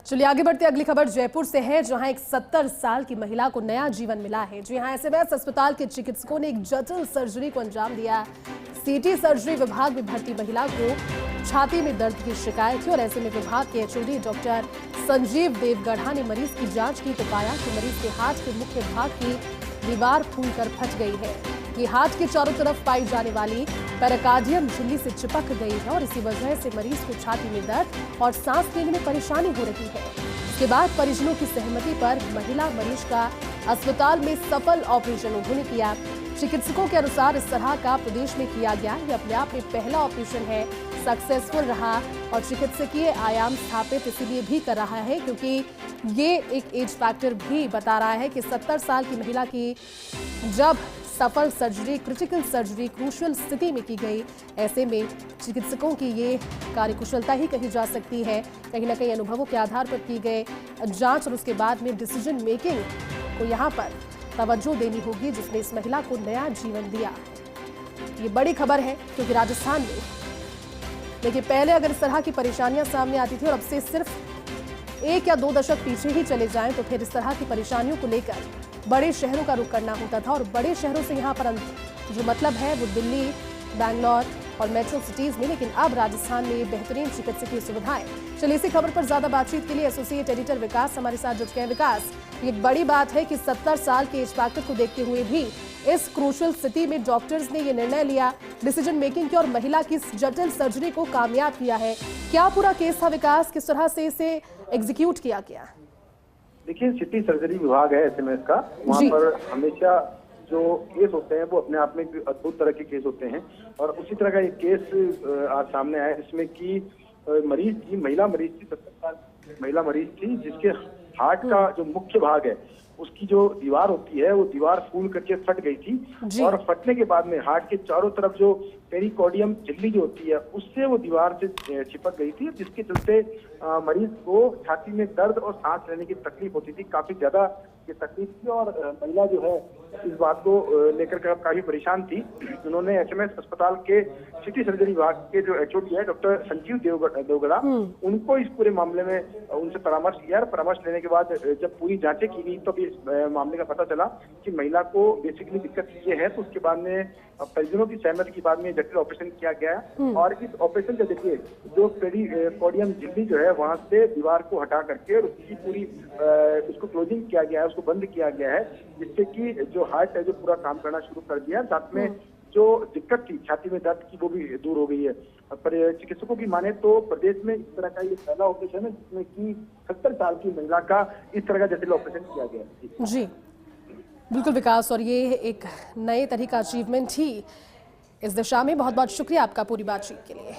चलिए आगे बढ़ते अगली खबर जयपुर से है, जहां एक 70 साल की महिला को नया जीवन मिला है। जी हां, एसएमएस अस्पताल के चिकित्सकों ने एक जटिल सर्जरी को अंजाम दिया। सीटी सर्जरी विभाग में भर्ती महिला को छाती में दर्द की शिकायत थी और ऐसे में विभाग के एचओडी डॉक्टर संजीव देवगढ़ा ने मरीज की जांच की तो पाया कि मरीज के हाथ के मुख्य भाग की दीवार फूलकर फट गई है। ये हाथ के चारों तरफ पाई जाने वाली पेरिकार्डियम झिल्ली से चिपक गई है और इसी वजह से मरीज को छाती में दर्द और सांस लेने में परेशानी हो रही है। इसके बाद परिजनों की सहमति पर महिला मरीज का अस्पताल में सफल ऑपरेशन उन्होंने किया। चिकित्सकों के अनुसार इस तरह का प्रदेश में किया गया ये अपने आप में पहला ऑपरेशन है, सक्सेसफुल रहा और चिकित्सकीय आयाम स्थापित इसीलिए भी कर रहा है क्योंकि ये एक एज फैक्टर भी बता रहा है कि 70 साल की महिला की जब सफल सर्जरी, क्रिटिकल सर्जरी क्रूशियल स्थिति में की गई, ऐसे में चिकित्सकों की ये कार्यकुशलता ही कही जा सकती है। कहीं ना कहीं अनुभवों के आधार पर की गए जांच और उसके बाद में डिसीजन मेकिंग को यहाँ पर तवज्जो देनी होगी, जिसने इस महिला को नया जीवन दिया। ये बड़ी खबर है क्योंकि राजस्थान में देखिए पहले अगर इस तरह की परेशानियां सामने आती थी और अब से सिर्फ 1 या 2 दशक पीछे ही चले जाएं तो फिर इस तरह की परेशानियों को लेकर बड़े शहरों का रुख करना होता था और बड़े शहरों से यहाँ पर जो मतलब है वो दिल्ली, बैंगलोर और मेट्रो सिटीज में, लेकिन अब राजस्थान में ये बेहतरीन चिकित्सकीय सुविधाएं। चलिए इसी खबर पर ज्यादा बातचीत के लिए एसोसिएट एडिटर विकास हमारे साथ जुड़ गए हैं। विकास, ये एक बड़ी बात है कि 70 साल के एज फैक्टर को देखते हुए भी इस क्रूशियल स्थिति में डॉक्टर्स ने ये निर्णय लिया डिसीजन मेकिंग की और महिला की इस जटिल सर्जरी को कामयाब किया है। क्या पूरा केस था विकास, किस तरह से इसे एग्जीक्यूट किया गया? देखिए, सिटी सर्जरी विभाग है एसएमएस का, वहाँ पर हमेशा जो केस होते हैं वो अपने आप में एक अद्भुत तरह के केस होते हैं और उसी तरह का एक केस आज सामने आया जिसमें कि मरीज थी, महिला मरीज थी, 70 साल महिला मरीज थी जिसके हार्ट का जो मुख्य भाग है उसकी जो दीवार होती है वो दीवार फूल करके फट गई थी और फटने के बाद में हार्ट के चारों तरफ जो पेरिकार्डियम झिल्ली जो होती है उससे वो दीवार से चिपक गई थी, जिसके चलते मरीज को छाती में दर्द और सांस लेने की तकलीफ होती थी, काफी ज्यादा ये तकलीफ थी और महिला जो है इस बात को लेकर काफी परेशान थी। उन्होंने एसएमएस अस्पताल के सिटी सर्जरी विभाग के जो एचओडी है डॉक्टर संजीव देवगढ़ा उनको इस पूरे मामले में उनसे परामर्श लिया। परामर्श लेने के बाद जब पूरी जांचें की गई तो इस मामले का पता चला कि महिला को बेसिकली दिक्कत ये है, तो उसके बाद में परिजनों की सहमति के बाद में जटिल ऑपरेशन किया गया और इस ऑपरेशन के देखिए जो पेरिकार्डियम झिल्ली जो है वहां से दीवार को हटा करके उसकी पूरी उसको क्लोजिंग किया गया है, उसको बंद किया गया है, जिससे कि जो हार्ट है जो पूरा काम करना शुरू कर दिया। साथ में जो दिक्कत थी छाती में दर्द की वो भी दूर हो गई है। पर चिकित्सकों की माने तो प्रदेश में इस तरह का ये पहला ऑपरेशन है जिसमें कि 70 साल की महिला का इस तरह का जटिल ऑपरेशन किया गया है। जी बिल्कुल विकास, और ये एक नए तरह का अचीवमेंट ही इस दिशा में। बहुत बहुत शुक्रिया आपका पूरी बातचीत के लिए।